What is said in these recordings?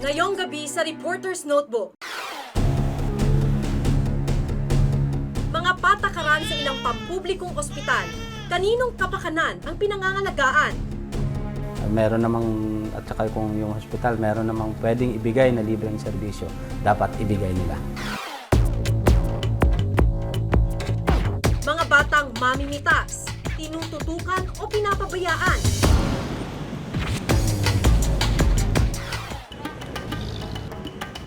Ngayong gabi sa Reporter's Notebook. Mga patakaran sa ilang pampublikong ospital. Kaninong kapakanan ang pinangangalagaan? Meron namang, at saka kung yung hospital, meron namang pwedeng ibigay na libreng serbisyo, dapat ibigay nila. Mga batang mamimitas, tinututukan o pinapabayaan?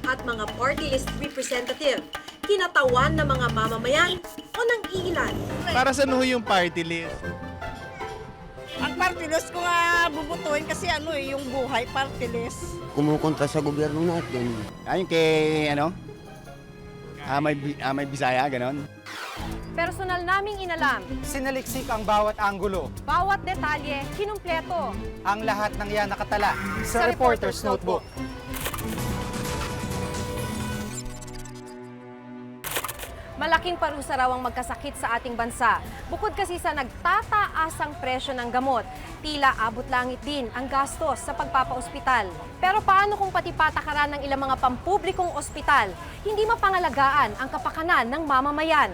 At mga party list representative, kinatawan ng mga mamamayan o ng iilan? Para sa yung party list? Ang party list ko nga bubutuin kasi yung buhay party list. Kumukontra sa gobyerno natin. Ayun kay, may Bisaya, ganon. Personal naming inalam, Sinaliksik ang bawat anggulo. bawat detalye, kinumpleto. Ang lahat ng yan nakatala Sa Reporter's Notebook. Malaking parusa raw ang magkasakit sa ating bansa. Bukod kasi sa nagtataasang presyo ng gamot, tila abot langit din ang gastos sa pagpapaospital. Pero paano kung pati patakaran ng ilang mga pampublikong ospital, hindi mapangalagaan ang kapakanan ng mamamayan?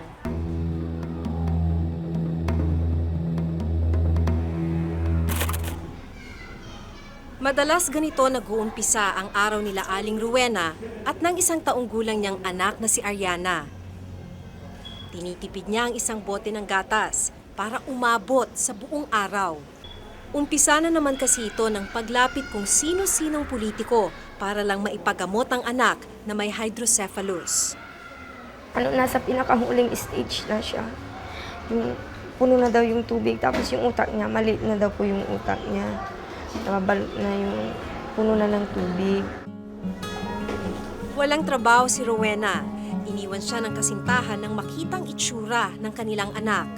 Madalas ganito nag-uumpisa ang araw nila Aling Rowena at ng isang taong gulang niyang anak na si Ariana. Tinitipid niya ang isang bote ng gatas para umabot sa buong araw. Umpisa na naman kasi ito ng paglapit kung sino-sinong politiko para lang maipagamot ang anak na may hydrocephalus. Nasa pinakahuling stage na siya. Yung puno na daw yung tubig, tapos yung utak niya, maliit na daw po yung utak niya. Nababalot na yung puno na ng tubig. Walang trabaho si Rowena. Iniwan siya ng kasintahan nang makitang itsura ng kanilang anak.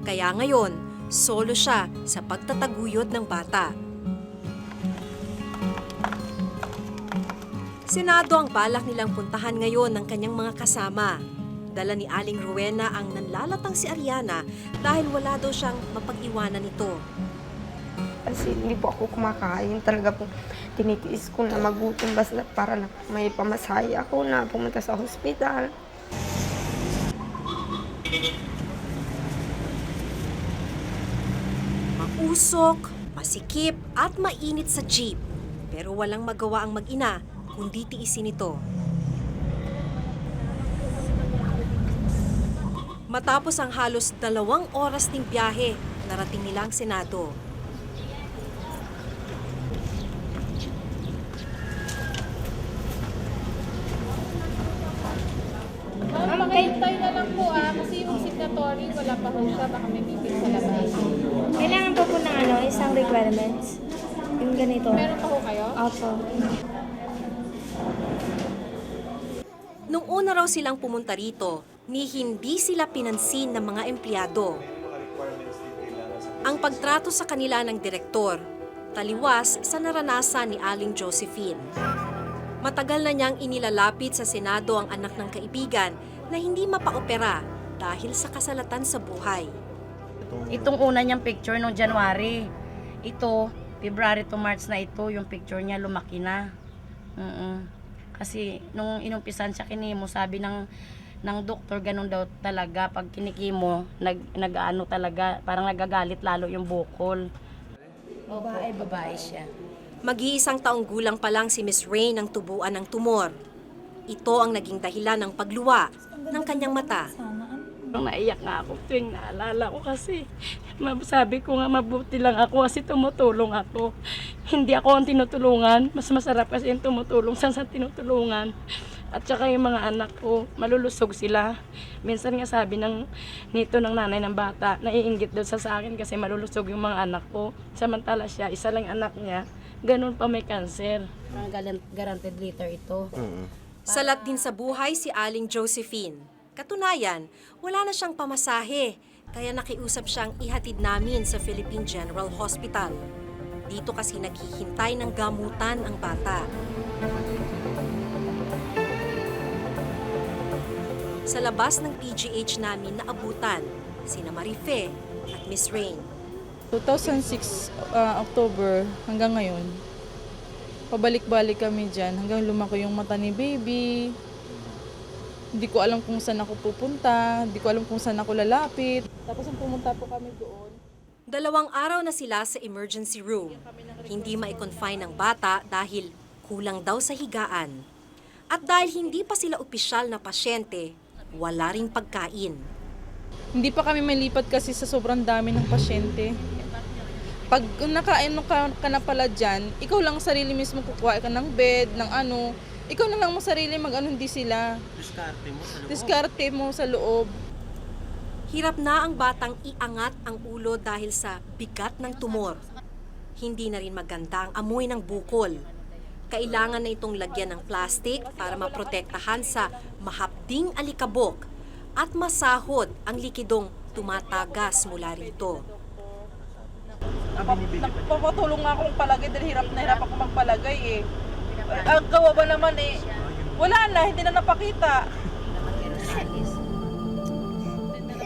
Kaya ngayon, solo siya sa pagtataguyod ng bata. Senado ang balak nilang puntahan ngayon ng kanyang mga kasama. Dala ni Aling Rowena ang nanlalatang si Ariana dahil wala daw siyang mapag-iwanan nito. Kasi hindi po ako kumakain. Talaga po tinitiis ko na magutom basta para lang may pamasahe ako na pumunta sa hospital. Mausok, masikip at mainit sa jeep. Pero walang magawa ang mag-ina kundi tiisin ito. Matapos ang halos 2 oras ding biyahe, narating nila ang Senado. Makihintay na lang po kasi yung signatory, wala pa ho siya, baka may meeting sa labas. Kailangan po ng isang requirements. Yung ganito. Meron pa ho kayo? Opo. Nung una raw silang pumunta rito, ni hindi sila pinansin ng mga empleyado. Ang pagtrato sa kanila ng direktor, taliwas sa naranasan ni Aling Josephine. Matagal na niyang inilalapit sa Senado ang anak ng kaibigan na hindi mapaopera dahil sa kasalatan sa buhay. Itong una niyang picture noong January. Ito, February to March na ito, yung picture niya lumaki na. Kasi nung inumpisan siya kinimo, sabi ng doktor, ganun daw talaga. Pag kinikimo, nag-ano talaga, parang nagagalit lalo yung bukol. Babae siya. Mag-iisang taong gulang pa lang si Miss Rain ang tubuan ng tumor. Ito ang naging dahilan ng pagluwa ng kanyang mata. Naiyak nga ako tuwing naalala ko kasi sabi ko nga mabuti lang ako kasi tumutulong ako. Hindi ako ang tinutulungan. Mas masarap kasi yung tumutulong sa tinutulungan. At saka yung mga anak ko, malulusog sila. Minsan nga sabi nito ng nanay ng bata, naiinggit daw sa akin kasi malulusog yung mga anak ko. Samantala siya, isa lang anak niya, ganun pa may cancer. Guaranteed liter ito. Salat din sa buhay si Aling Josephine. Katunayan, wala na siyang pamasahe, kaya nakiusap siyang ihatid namin sa Philippine General Hospital. Dito kasi naghihintay ng gamutan ang bata. Sa labas ng PGH namin naabutan sina Marife at Miss Rain. 2006 October hanggang ngayon, pabalik-balik kami dyan hanggang lumaki yung mata ni baby. Hindi ko alam kung saan ako pupunta, hindi ko alam kung saan ako lalapit. Tapos nung pumunta po kami doon, 2 araw na sila sa emergency room. Hindi ma-confine ng bata dahil kulang daw sa higaan. At dahil hindi pa sila opisyal na pasyente, wala ring pagkain. hindi pa kami malipat kasi sa sobrang dami ng pasyente. Pag nakain ka na pala dyan, ikaw lang sarili mismo kukuha ka ng bed, ng ano. Ikaw na lang mo sarili mag-ano, hindi sila. Diskarte mo sa loob. Hirap na ang batang iangat ang ulo dahil sa bigat ng tumor. Hindi na rin maganda ang amoy ng bukol. Kailangan na itong lagyan ng plastic para maprotektahan sa mahapding alikabok at masahod ang likidong tumatagas mula rito. Nagpapatulong nga akong palagay dahil hirap na hirap ako magpalagay eh. Ang gawa ba naman eh, wala na, hindi na napakita.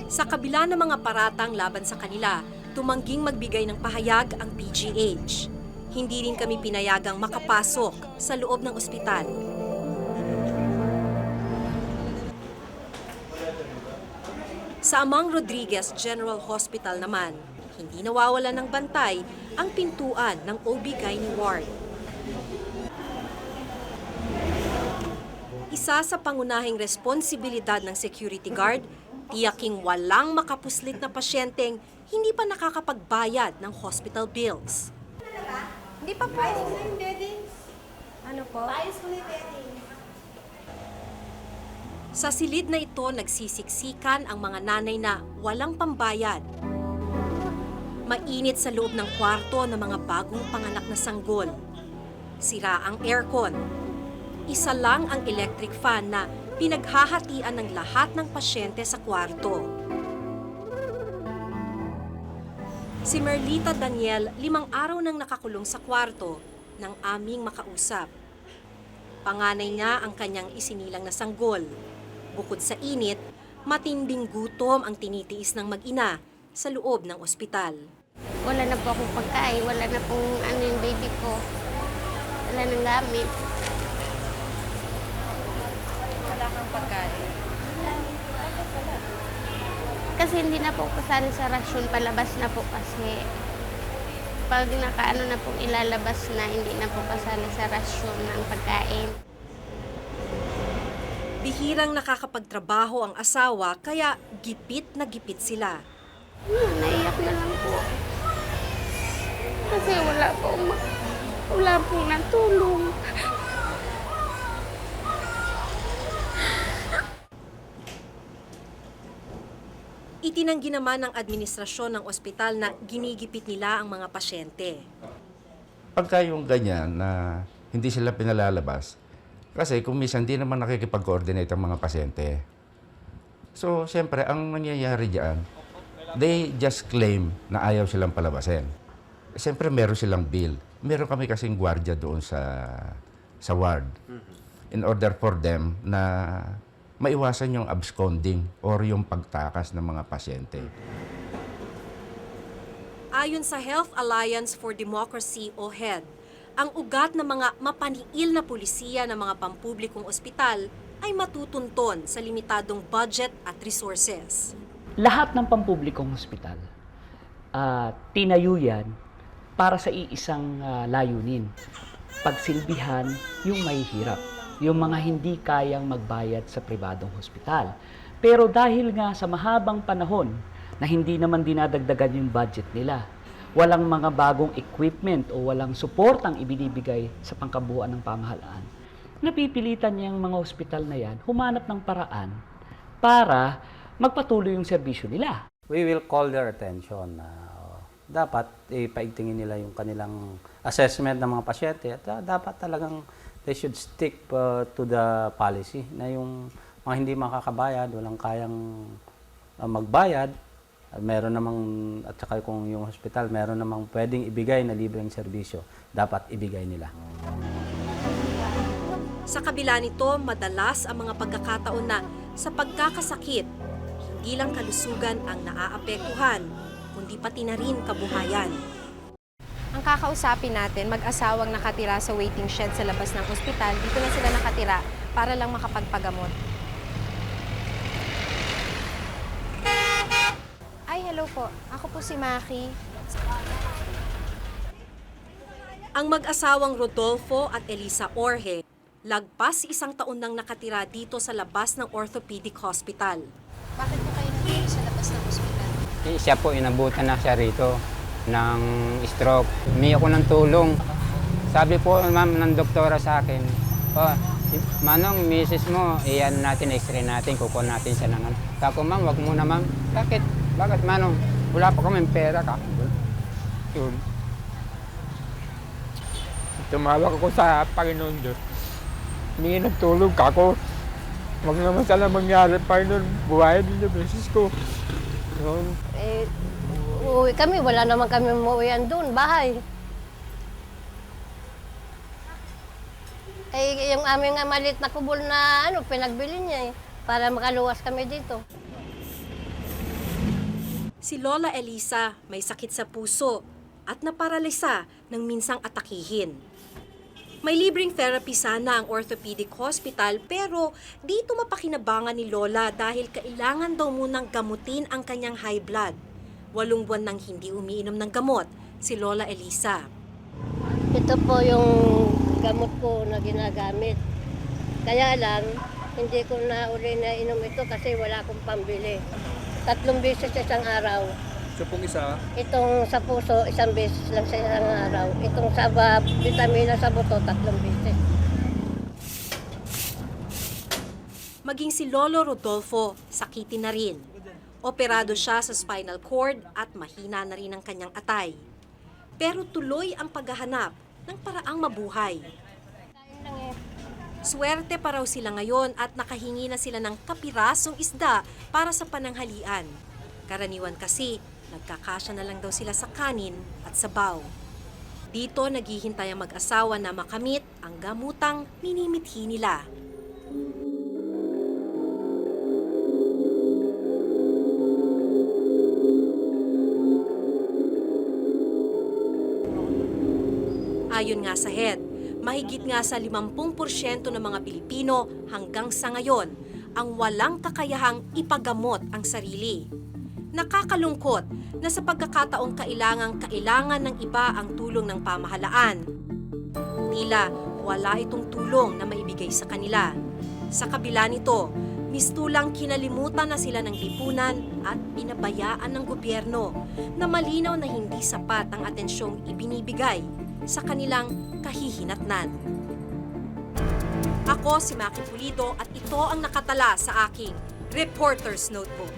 Sa kabila ng mga paratang laban sa kanila, tumangging magbigay ng pahayag ang PGH. Hindi rin kami pinayagang makapasok sa loob ng ospital. Sa Amang Rodriguez General Hospital naman, hindi nawawala ng bantay ang pintuan ng OB/GYN ward. Isa sa pangunahing responsibilidad ng security guard, tiyaking walang makapuslit na pasyenteng hindi pa nakakapagbayad ng hospital bills. Hindi pa po. Ano po? Sa silid na ito, nagsisiksikan ang mga nanay na walang pambayad. Mainit sa loob ng kwarto ng mga bagong panganak na sanggol. Sira ang aircon. Isa lang ang electric fan na pinaghahatian ng lahat ng pasyente sa kwarto. Si Merlita Daniel, 5 araw nang nakakulong sa kwarto nang aming makausap. Panganay niya ang kanyang isinilang na sanggol. Bukod sa init, matinding gutom ang tinitiis ng mag-ina sa loob ng ospital. Wala na po akong pagkain, wala na pong ano yung baby ko. Wala nang gamit. Wala kang pagkain. Kasi hindi na po kasali sa rasyon, palabas na po kasi. Pag nakaano na pong ilalabas na, hindi na po kasali sa rasyon ng pagkain. Bihirang nakakapagtrabaho ang asawa kaya gipit na gipit sila. Naiyak na lang po. Kasi wala pong natulong. Itinanggi naman ng administrasyon ng ospital na ginigipit nila ang mga pasyente. Pagka yung ganyan na hindi sila pinalalabas, kasi kung minsan hindi naman nakikipag-coordinate ang mga pasyente. So, siyempre, ang nangyayari diyan, they just claim na ayaw silang palabasin. Siyempre, meron silang bill. Meron kami kasing gwardiya doon sa ward. In order for them na maiwasan yung absconding or yung pagtakas ng mga pasyente. Ayon sa Health Alliance for Democracy o HED, ang ugat ng mga mapaniil na pulisiya ng mga pampublikong ospital ay matutunton sa limitadong budget at resources. Lahat ng pampublikong ospital, tinayo yan para sa iisang layunin. Pagsilbihan yung mahihirap, yung mga hindi kayang magbayad sa pribadong hospital. Pero dahil nga sa mahabang panahon na hindi naman dinadagdagan yung budget nila, walang mga bagong equipment o walang suportang ibinibigay sa pangkabuuan ng pamahalaan, napipilitan niyang mga ospital na yan humanap ng paraan para magpatuloy yung serbisyo nila. We will call their attention na dapat ipaigtingin nila yung kanilang assessment ng mga pasyente at dapat talagang they should stick to the policy na yung mga hindi makakabayad, walang kayang magbayad, meron namang, at saka kung yung hospital, meron namang pwedeng ibigay na libreng serbisyo, dapat ibigay nila. Sa kabila nito, madalas ang mga pagkakataon na sa pagkakasakit, hindi lang kalusugan ang naaapektuhan, kundi pati na rin kabuhayan. Ang kakausapin natin, mag-asawang nakatira sa waiting shed sa labas ng ospital, dito na sila nakatira para lang makapagpagamot. Ay, hello po. Ako po si Maki. Ang mag-asawang Rodolfo at Elisa Orhe, lagpas 1 taon nang nakatira dito sa labas ng orthopedic hospital. Bakit po kayo nandito sa labas ng ospital? Siya po, inabutan na siya rito ng stroke. Humingi ako ng tulong. Sabi po, ma'am, ng doktora sa akin, Manong, misis mo, iyan natin, x-ray natin, kukuha natin siya ng ano. Kako, ma'am, wag muna, ma'am. Bakit? Bakit, Manong? Wala pa kaming pera ka. Yun. Tumawag ako sa Panginoon Diyos. Humingi ng tulong kako. Wag naman sana mangyari, Panginoon. Buhayin din yung misis ko. Yun. Uuwi kami, wala naman kami umuwian doon, bahay. Yung aming maliit na kubol na pinagbili niya para makaluwas kami dito. Si Lola Elisa may sakit sa puso at naparalisa ng minsang atakihin. May libreng therapy sana ang orthopedic hospital pero dito mapakinabangan ni Lola dahil kailangan daw munang gamutin ang kanyang high blood. 8 buwan nang hindi umiinom ng gamot si Lola Elisa. Ito po yung gamot ko na ginagamit. Kaya lang, hindi ko na uli na inom ito kasi wala akong pambili. 3 beses sa isang araw. So pong isa? Itong sa puso, 1 beses lang sa isang araw. Itong sa vitamina sa buto, 3 beses. Maging si Lolo Rodolfo, sakitin na rin. Operado siya sa spinal cord at mahina na rin ang kanyang atay. Pero tuloy ang paghahanap ng paraang mabuhay. Swerte pa raw sila ngayon at nakahingi na sila ng kapirasong isda para sa pananghalian. Karaniwan kasi, nagkakasya na lang daw sila sa kanin at sabaw. Dito naghihintay ang mag-asawa na makamit ang gamutang minimithi nila. Ayon nga sa HED, mahigit nga sa 50% ng mga Pilipino hanggang sa ngayon ang walang kakayahang ipagamot ang sarili. Nakakalungkot na sa pagkakataong kailangan ng iba ang tulong ng pamahalaan. Tila wala itong tulong na maibigay sa kanila. Sa kabila nito, mistulang kinalimutan na sila ng lipunan at pinabayaan ng gobyerno na malinaw na hindi sapat ang atensyong ibinibigay sa kanilang kahihinatnan. Ako si Maki Pulido at ito ang nakatala sa aking Reporter's Notebook.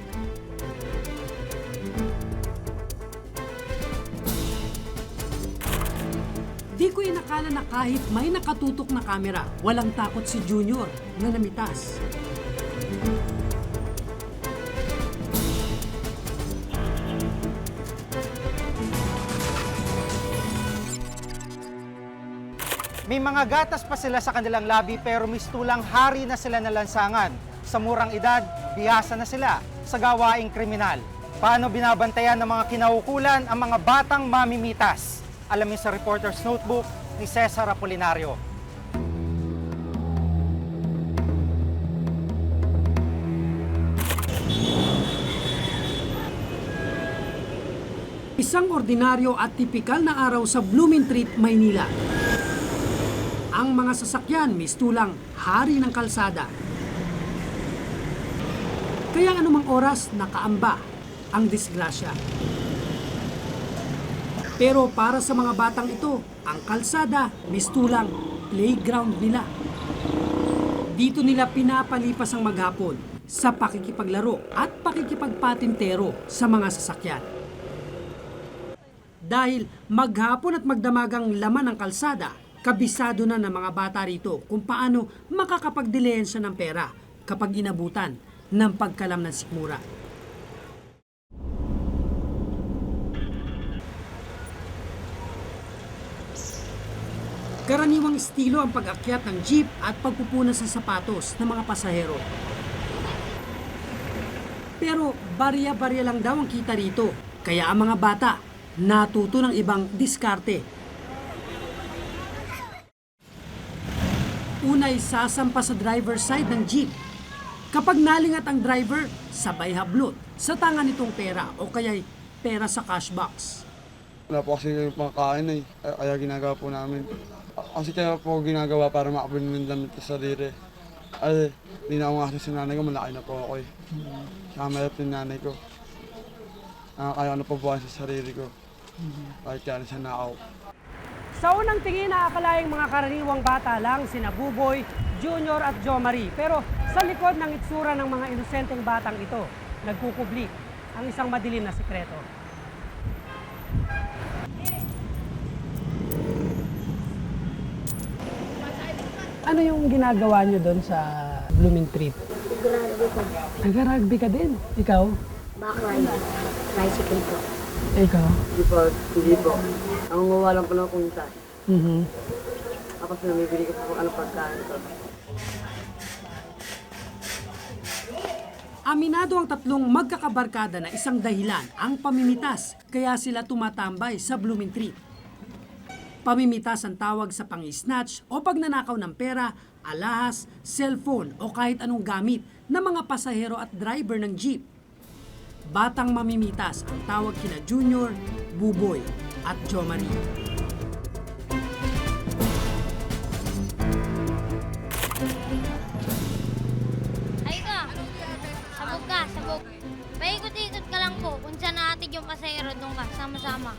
Di ko inakala na kahit may nakatutok na kamera, walang takot si Junior na namitas. May mga gatas pa sila sa kanilang labi pero mistulang hari na sila na lansangan. Sa murang edad, bihasa na sila sa gawaing kriminal. Paano binabantayan ng mga kinaukulan ang mga batang mamimitas? Alamin sa Reporter's Notebook ni Cesar Apolinario. Isang ordinaryo at tipikal na araw sa Blooming Treat, Maynila. Ang mga sasakyan mistulang hari ng kalsada. Kaya anumang oras nakaamba ang disgrasya. Pero para sa mga batang ito, ang kalsada mistulang playground nila. Dito nila pinapalipas ang maghapon sa pakikipaglaro at pakikipagpatintero sa mga sasakyan. Dahil maghapon at magdamagang laman ng kalsada, kabisado na ng mga bata rito kung paano makakapagdilensya ng pera kapag inabutan ng pagkalam ng sikmura. Karaniwang estilo ang pag-akyat ng jeep at pagpupunas sa sapatos ng mga pasahero. Pero barya-barya lang daw ang kita rito, kaya ang mga bata natuto ng ibang diskarte. Unay sasampa sa driver's side ng jeep. Kapag nalingat ang driver, sabay hablot sa tanga nitong pera o kaya'y pera sa cash box. Wala po kasi pangkain eh, kaya ginagawa po namin. Kasi kaya po ginagawa para makabili ng damit sa sarili. Ay, hindi na ako nga sa nanay ko, malaki na po ako eh. Saka mayroon yung nanay ko. Kaya ano po buwan sa sarili ko. Kahit kaya siya na ako. Sa unang tingin, naakalaing mga karaniwang bata lang sina Buboy, Junior at Jo Marie. Pero sa likod ng itsura ng mga inosenteng batang ito, nagkukubli ang isang madilim na sikreto. Ano yung ginagawa nyo doon sa Blooming Treat? Nag-rugby ko. Nag-rugby ka din? Ikaw? Backride. Tricycle po. Ikaw? Hindi po. Nangunguha lang po ng kunta. Mhm. Tapos namibili ko po ano pagkain ko. Aminado ang tatlong magkakabarkada na isang dahilan ang pamimitas, kaya sila tumatambay sa Blooming Treat. Pamimitas ang tawag sa pang-snatch o pagnanakaw ng pera, alahas, cellphone o kahit anong gamit ng mga pasahero at driver ng jeep. Batang mamimitas ang tawag kina Junior, Buboy at Jo Marie. Ay ka, sabog ka, sabog. Paikot-ikot ka lang po kung saan natin yung pasahero doon ka, sama-sama.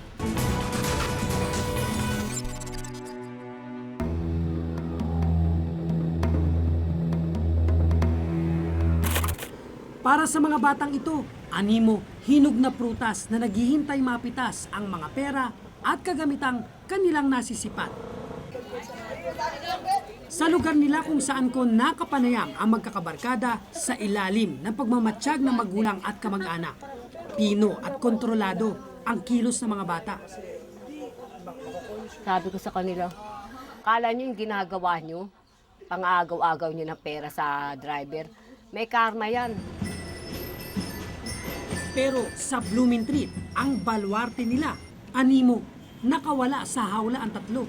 Para sa mga batang ito, animo, hinog na prutas na naghihintay mapitas ang mga pera at kagamitang kanilang nasisipat. Sa lugar nila kung saan ko nakapanayam ang magkakabarkada sa ilalim ng pagmamatsyag ng magulang at kamag-anak. Pino at kontrolado ang kilos ng mga bata. Sabi ko sa kanila, kala nyo yung ginagawa nyo, pang-agaw-agaw nyo ng pera sa driver, may karma yan. Pero sa Blooming Treat, ang baluarte nila, animo, nakawala sa hawla ang tatlo.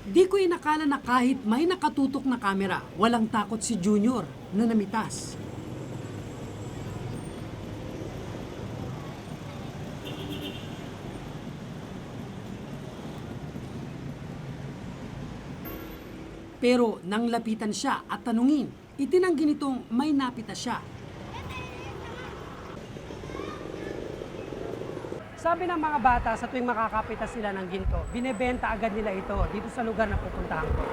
Di ko inakala na kahit may nakatutok na kamera, walang takot si Junior na namitas. Pero nang lapitan siya at tanungin, itinanggi nitong may napita siya. Sabi ng mga bata, sa tuwing makakapitas sila ng ginto, binebenta agad nila ito dito sa lugar na pupuntahan ko.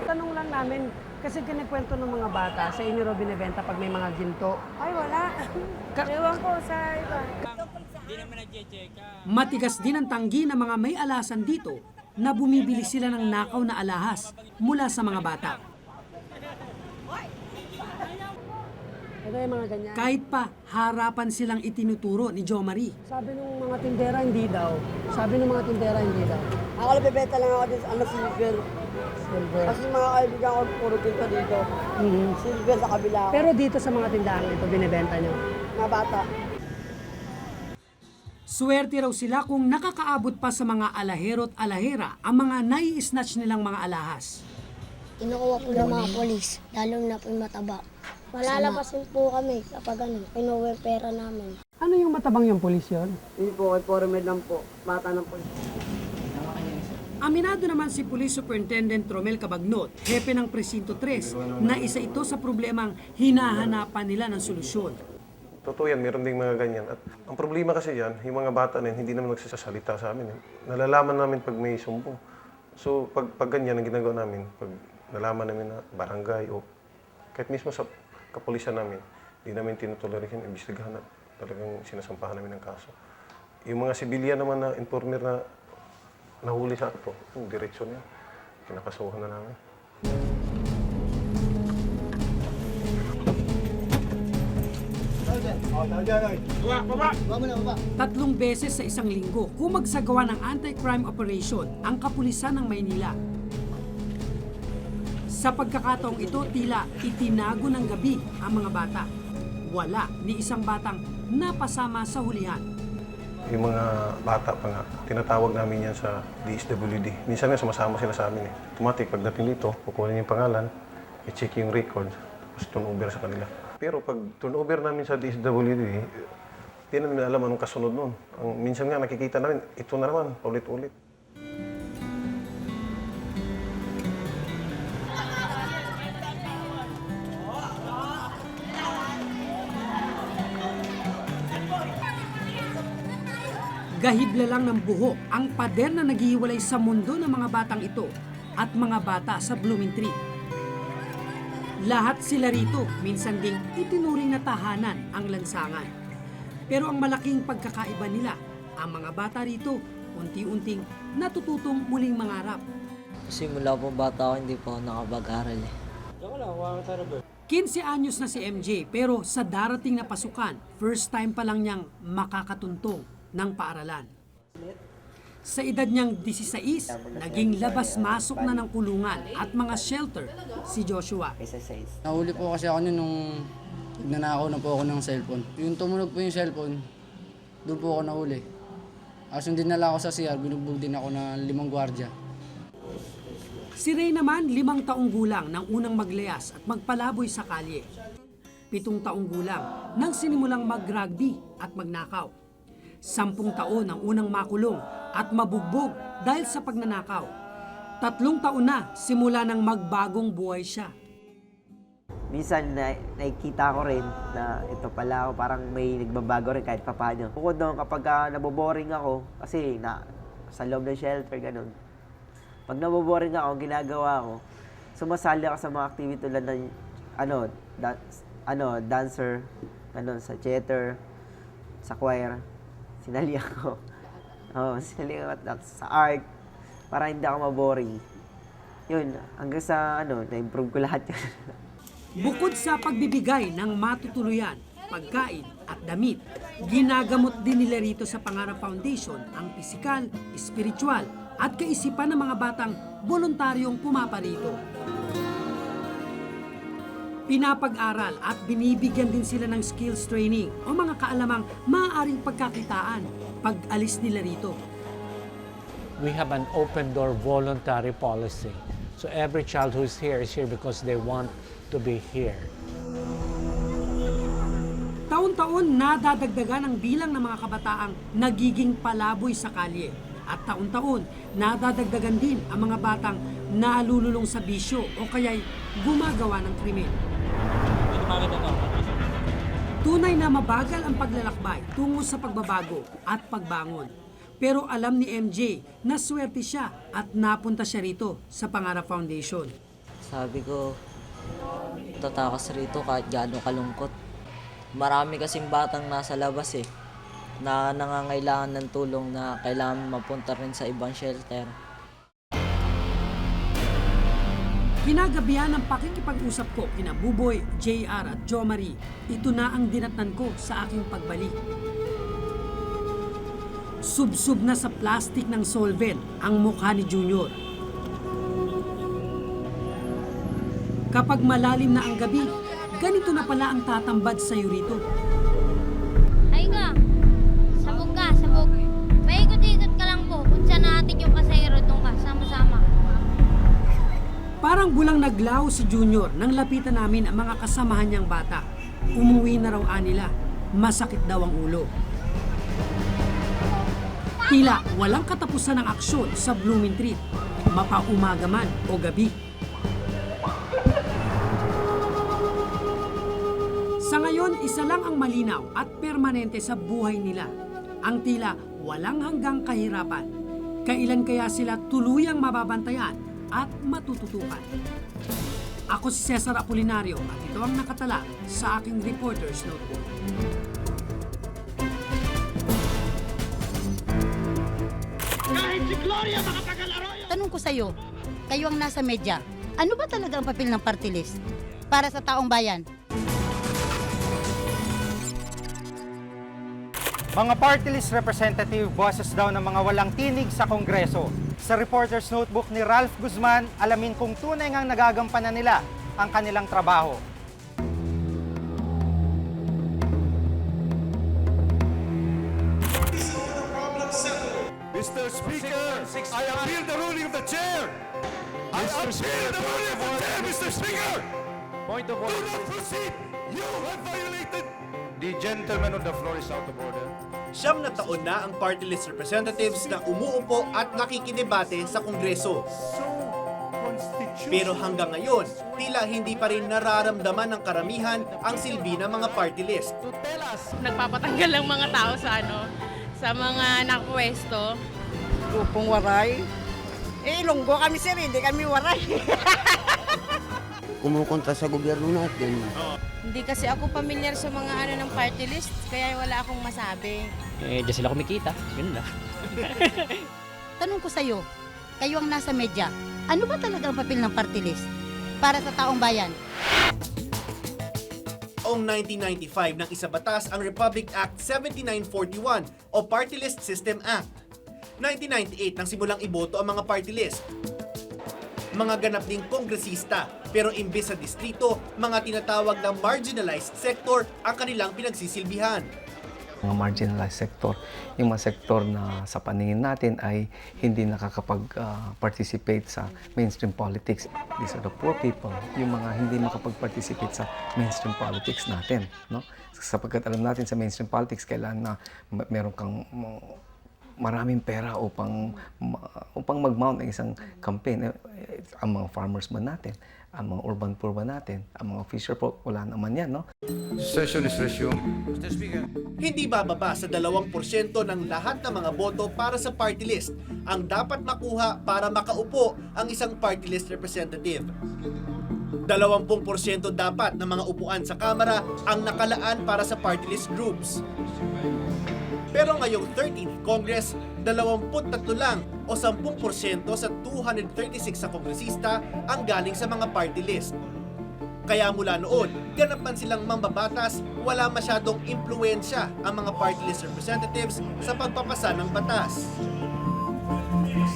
Tanong lang namin, kasi kinikwento ng mga bata, sa inyo raw binebenta pag may mga ginto. Ay, wala. Ewan ko sa iba. Matigas din ang tanggi ng mga may alasan dito na bumibili sila ng nakaw na alahas mula sa mga bata. Kahit pa harapan silang itinuturo ni Jo Marie. Sabi ng mga tindera hindi daw. Ako bebenta lang ako din sa silver. Kasi mga kaibigan ko puro ginto dito. Silver sa kabila ako. Pero dito sa mga tindahan ito, binibenta nyo? Mga bata. Swerte raw sila kung nakakaabot pa sa mga alahero at alahera ang mga nai-snatch nilang mga alahas. Kinukuha po ng mga polis, lalo na po yung mataba. Malalapasin po kami kapag kinuha yung pera namin. Ano yung matabang yung polis yun? Hindi po, kay Foreman lang po. Bata ng polis. Aminado naman si Police Superintendent Romel Cabagnot, hepe ng Presinto 3, na isa ito sa problemang hinahanapan nila ng solusyon. Totoo yan, meron ding mga ganyan. At ang problema kasi yan, yung mga bata na hindi naman nagsasalita sa amin. Nalalaman namin pag may sumbong. So pag ganyan ang ginagawa namin, pag nalaman namin na barangay o kahit mismo sa kapulisan namin, hindi namin tinutolerate yung imbestigahan na talagang sinasampahan namin ng kaso. Yung mga sibilyan naman na informer na nahuli sa ato, yung direksyon niya, kinakasuhan na namin. Tatlong beses sa isang linggo kumagsagawa ng anti-crime operation ang kapulisan ng Maynila. Sa pagkakataong ito, tila itinago ng gabi ang mga bata. Wala ni isang batang napasama sa hulihan. Yung mga bata pa nga, tinatawag namin yan sa DSWD. Minsan nga sumasama sila sa amin. Automatic, pagdating dito, kukunin yung pangalan, i-check yung record, tapos turnover sa kanila. Pero pag turnover namin sa DSWD, hindi namin alam anong kasunod nun. Minsan nga nakikita namin, ito na naman, ulit-ulit. Gahibla lang ng buhok ang pader na naghihiwalay sa mundo ng mga batang ito at mga bata sa Blooming Tree. Lahat sila rito, minsan ding itinuring na tahanan ang lansangan. Pero ang malaking pagkakaiba nila, ang mga bata rito, unti-unting natututong muling mangarap. Simula po bata ako, hindi po ako nakapag-aral 15 anyos na si MJ pero sa darating na pasukan, first time pa lang niyang makakatuntong ng paaralan. Sa edad niyang 16, naging labas-masok na ng kulungan at mga shelter si Joshua. Nahuli po kasi ako nung nagnanakaw na po ako ng cellphone. Yung tumunog po yung cellphone, doon po ako nahuli. As yung dinala ako sa CR, binugbog din ako ng 5 gwardiya. Si Ray naman, 5 taong gulang nang unang maglayas at magpalaboy sa kalye. 7 taong gulang nang sinimulang mag-rugby at magnakaw. 10 taon ang unang makulong at mabugbog dahil sa pagnanakaw. 3 taon na simula nang magbagong buhay siya. Minsan nakikita ko rin na ito pala ako, parang may nagbabago rin kahit papaano. Bukod doon kapag naboboring ako, kasi sa loob ng shelter, ganun. Pag naboboring ako, ginagawa ko, sumasali ako sa mga activity tulad ng dancer, sa theater, sa choir. Sinali ako. Sinali ako sa art para hindi ako maboring. Yun, hanggang sa na-improve ko lahat yun. Bukod sa pagbibigay ng matutuluyan, pagkain at damit, ginagamot din nila rito sa Pangarap Foundation ang pisikal, espiritual at kaisipan ng mga batang voluntaryong pumaparito. Pinapag-aral at binibigyan din sila ng skills training o mga kaalamang maaaring pagkakitaan pag alis nila rito. We have an open door voluntary policy. So every child who is here because they want to be here. Taon-taon nadadagdagan ang bilang ng mga kabataang nagiging palaboy sa kalye. At taon-taon nadadagdagan din ang mga batang nalululong sa bisyo o kaya'y gumagawa ng krimen. Tunay na mabagal ang paglalakbay tungo sa pagbabago at pagbangon. Pero alam ni MJ na swerte siya at napunta siya rito sa Pangarap Foundation. Sabi ko, tatakas rito kahit gaano kalungkot. Marami kasing batang nasa labas na nangangailangan ng tulong na kailangan mapunta rin sa ibang shelter. Kinagabihan ng pakikipag-usap ko kina Buboy, JR at Jo Marie, ito na ang dinatnan ko sa aking pagbalik. Sub-sub na sa plastic ng solvent ang mukha ni Junior. Kapag malalim na ang gabi, ganito na pala ang tatambad sa rito. Ay ka, sabog ka, sabog. Paikot-ikot ka lang po kung saan natin yung pasahero doon ka, sama-sama. Parang bulang naglaho si Junior nang lapitan namin ang mga kasamahan niyang bata. Umuwi na raw anila, masakit daw ang ulo. Tila walang katapusan ng aksyon sa Blooming Tree, mapaumaga man o gabi. Sa ngayon, isa lang ang malinaw at permanente sa buhay nila. Ang tila walang hanggang kahirapan. Kailan kaya sila tuluyang mababantayan at matututukan? Ako si Cesar Apolinario at ito ang nakatala sa aking Reporter's Notebook. Tanong ko sa'yo, kayo ang nasa media, ano ba talaga ang papel ng party list para sa taong bayan? Mga party list representative, boses daw ng mga walang tinig sa Kongreso. Sa Reporter's Notebook ni Ralph Guzman, alamin kung tunay ngang nagagampanan nila ang kanilang trabaho. Mr. Speaker, I appeal the ruling of the chair. I appeal the ruling of the chair, Mr. Speaker. Point of Do not proceed. You have violated. The gentleman on the floor is out of order. 9 na taon na ang party list representatives na umuupo at nakikidebate sa Kongreso. Pero hanggang ngayon, tila hindi pa rin nararamdaman ng karamihan ang silbi ng mga party list. Nagpapatanggal ng mga tao sa mga nakapwesto. Grupong waray. Ilonggo kami sir, hindi kami waray. Kumukontra sa gobyerno natin. Hindi kasi ako pamilyar sa mga ng party list, kaya wala akong masabi. Diyan sila kumikita. Yun lang. Tanong ko sa'yo, kayo ang nasa media, ano ba talaga ang papel ng party list para sa taong bayan? Noong 1995 nang isabatas ang Republic Act 7941 o Party List System Act. 1998 nang simulang iboto ang mga party list. Mga ganap ding kongresista, pero imbes sa distrito, mga tinatawag na marginalized sector ang kanilang pinagsisilbihan. Mga marginalized sector, yung mga sektor na sa paningin natin ay hindi nakakapag-participate sa mainstream politics. These are the poor people, yung mga hindi makapag-participate sa mainstream politics natin. No? Sapagkat alam natin sa mainstream politics, kailangan na meron kang maraming pera upang mag-mount ng isang campaign. Ang mga farmers ba natin, ang mga urban poor ba natin, ang mga fisher folk, wala naman yan, no? Session is resumed. Mr. Speaker. Hindi bababa sa 2% ng lahat ng mga boto para sa party list ang dapat makuha para makaupo ang isang party list representative. 20% dapat ng mga upuan sa Kamara ang nakalaan para sa party list groups. Pero ngayong 13th Congress, 23 lang o 10% sa 236 sa kongresista ang galing sa mga party list. Kaya mula noon, ganapan silang mambabatas, wala masyadong impluensya ang mga party list representatives sa pagpapasa ng batas.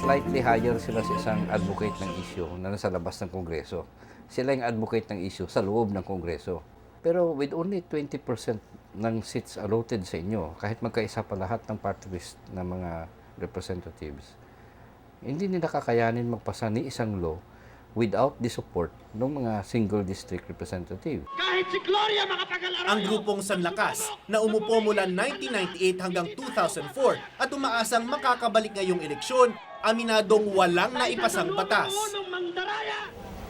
Slightly higher sila sa isang advocate ng issue na nasa labas ng Kongreso. Sila yung advocate ng issue sa loob ng Kongreso. Pero with only 20% ng seats allotted sa inyo, kahit magkaisa pa lahat ng party list ng mga representatives, hindi nila kakayanin magpasa ni isang law without the support ng mga single district representative. Kahit si Gloria makapag-alaro! Ang grupong Sanlakas na umupo mula 1998 hanggang 2004 at umaasang makakabalik ngayong eleksyon, aminadong walang naipasang batas.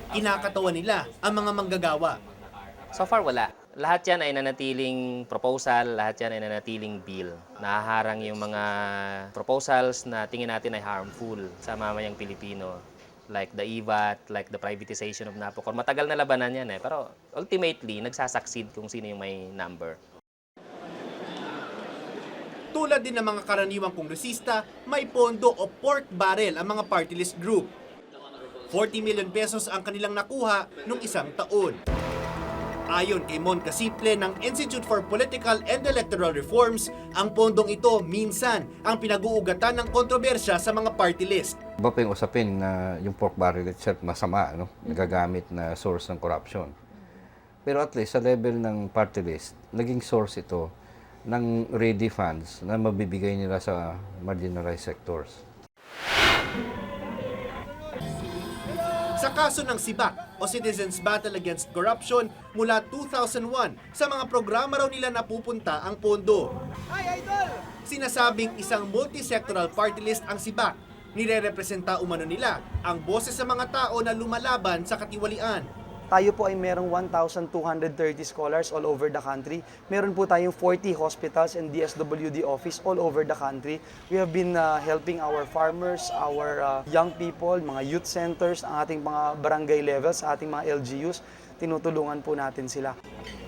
Kinakatawan nila ang mga manggagawa. So far, wala. Lahat yan ay nanatiling proposal, lahat yan ay nanatiling bill. Nahaharang yung mga proposals na tingin natin ay harmful sa mamayang Pilipino. Like the EVAT, like the privatization of Napocor. Matagal na labanan yan pero ultimately, nagsasucceed kung sino yung may number. Tulad din ng mga karaniwang kongresista, may pondo o pork barrel ang mga party list group. 40 million pesos ang kanilang nakuha nung isang taon. Ayon kay Mon Casiple ng Institute for Political and Electoral Reforms, ang pondong ito minsan ang pinag-uugatan ng kontrobersya sa mga party list. Iba pa yung usapin na yung pork barrel itself masama, no? Nagagamit na source ng corruption. Pero at least sa level ng party list, naging source ito ng ready funds na mabibigay nila sa marginalized sectors. Sa kaso ng SIBAC o Citizens Battle Against Corruption, mula 2001, sa mga programa raw nila napupunta ang pondo. Sinasabing isang multi-sectoral party list ang SIBAC. Nire-representa umano nila ang boses sa mga tao na lumalaban sa katiwalian. Tayo po ay merong 1,230 scholars all over the country. Meron po tayong 40 hospitals and DSWD office all over the country. We have been helping our farmers, our young people, mga youth centers, ang ating mga barangay levels, sa ating mga LGUs. Tinutulungan po natin sila.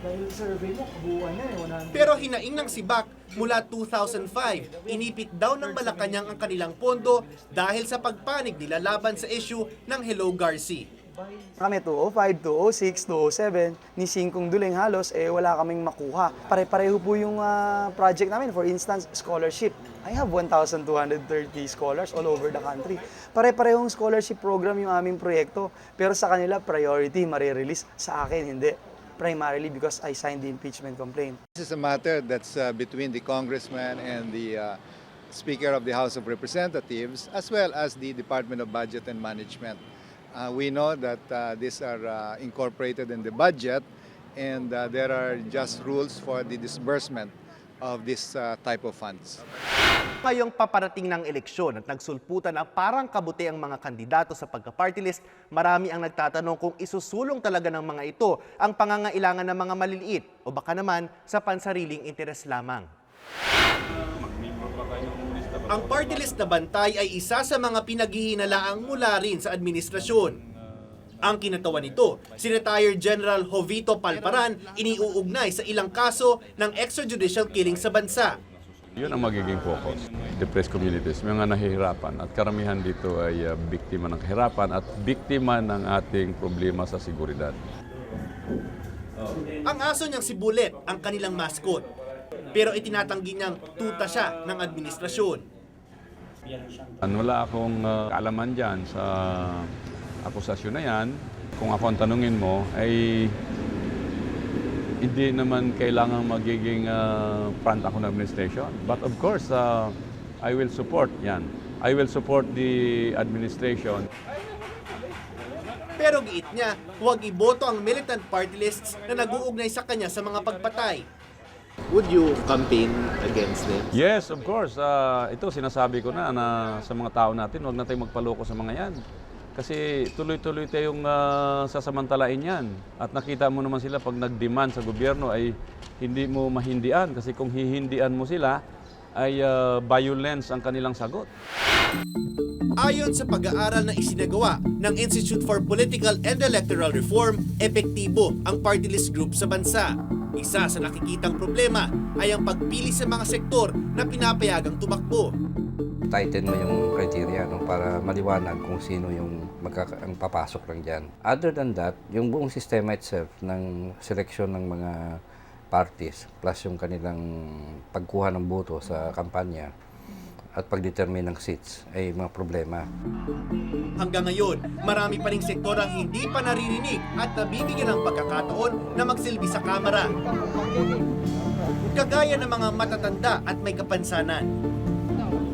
Dahil survey mo, kabuuan na Pero hinaing ng SIBAC mula 2005, inipit daw ng Malacanang ang kanilang pondo dahil sa pagpanig nila laban sa issue ng Hello Garci. Kami 205, 206, 207, ni Singkong Duling halos wala kaming makuha. Pare-pareho po yung project namin. For instance, scholarship. I have 1,230 scholars all over the country. Pare-parehong scholarship program yung aming proyekto. Pero sa kanila, priority, marirelease. Sa akin, hindi. Primarily because I signed the impeachment complaint. This is a matter that's between the congressman and the Speaker of the House of Representatives, as well as the Department of Budget and Management. We know that these are incorporated in the budget, and there are just rules for the disbursement of this type of funds. Ngayong paparating ng eleksyon at nagsulputan na parang kabuti ang mga kandidato sa pagka-party list, marami ang nagtatanong kung isusulong talaga ng mga ito ang pangangailangan ng mga maliliit o baka naman sa pansariling interes lamang. Ang party list na bantay ay isa sa mga pinaghihinalaang mula rin sa administrasyon. Ang kinatawan nito, si Retired General Jovito Palparan, iniuugnay sa ilang kaso ng extrajudicial killing sa bansa. Yun ang magiging focus. Depressed communities, mga nahihirapan at karamihan dito ay biktima ng kahirapan at biktima ng ating problema sa seguridad. Ang aso niyang si Bullet ang kanilang mascot, pero itinatanggi niyang tuta siya ng administrasyon. Wala akong kaalaman dyan sa akusasyon na yan. Kung ako ang tanungin mo, ay hindi naman kailangan magiging front ako ng administration. But of course, I will support yan. I will support the administration. Pero giit niya, huwag iboto ang militant party lists na nag-uugnay sa kanya sa mga pagpatay. Would you campaign against them? Yes, of course. Ito sinasabi ko na sa mga tao natin, huwag na tayong magpaloko sa mga yan. Kasi tuloy-tuloy tayong sasamantalain yan. At nakita mo naman sila pag nag-demand sa gobyerno ay hindi mo mahindian. Kasi kung hihindian mo sila, ay violence ang kanilang sagot. Ayon sa pag-aaral na isinagawa ng Institute for Political and Electoral Reform, epektibo ang party list group sa bansa. Isa sa nakikitang problema ay ang pagpili sa mga sektor na pinapayagang tumakbo. Tighten mo yung criteria para maliwanag kung sino yung ang papasok lang dyan. Other than that, yung buong sistema itself ng seleksyon ng mga parties plus yung kanilang pagkuha ng boto sa kampanya at pagdetermine ng seats ay mga problema. Hanggang ngayon, marami pa ring sektor ang hindi pa naririnig at nabibigyan ng pagkakataon na magsilbi sa kamera. Kagaya ng mga matatanda at may kapansanan.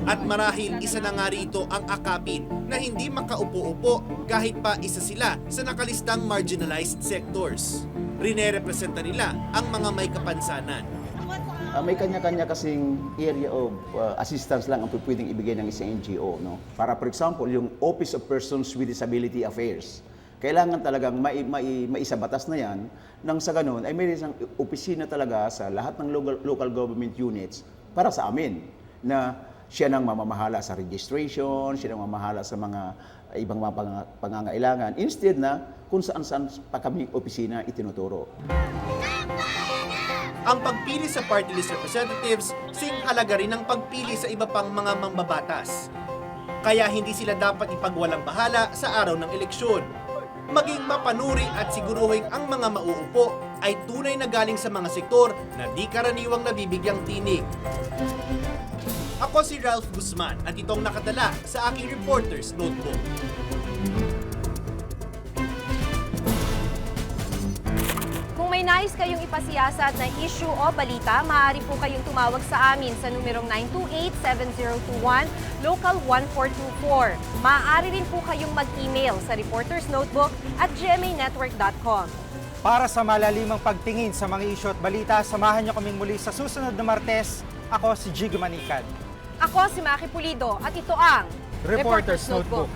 At marahil isa na nga rito ang akapin na hindi makaupo-upo kahit pa isa sila sa nakalistang marginalized sectors. Rinerepresenta nila ang mga may kapansanan. May kanya-kanya kasing area of assistance lang ang pwedeng ibigay ng isang NGO. No? Para for example, yung Office of Persons with Disability Affairs. Kailangan talagang maisabatas na yan nang sa ganun ay may isang opisina talaga sa lahat ng local government units para sa amin na siya nang mamamahala sa registration, siya nang mamamahala sa mga ibang mga pangangailangan. Instead na kung saan-saan pa kami opisina itinuturo. Ang pagpili sa party list representatives, singhalaga rin ang pagpili sa iba pang mga mambabatas. Kaya hindi sila dapat ipagwalang bahala sa araw ng eleksyon. Maging mapanuri at siguruhin ang mga mauupo ay tunay na galing sa mga sektor na di karaniwang nabibigyang tinig. Ako si Ralph Guzman at itong nakadala sa aking Reporter's Notebook. Kung may nais kayong ipasiyasat na issue o balita, maaari po kayong tumawag sa amin sa numerong 928-7021, Local 1424. Maaari rin po kayong mag-email sa reportersnotebook@gmanetwork.com. Para sa malalimang pagtingin sa mga issue at balita, samahan niyo kaming muli sa susunod na Martes. Ako si Jig Manicad. Ako si Maki Pulido at ito ang Reporter's Notebook.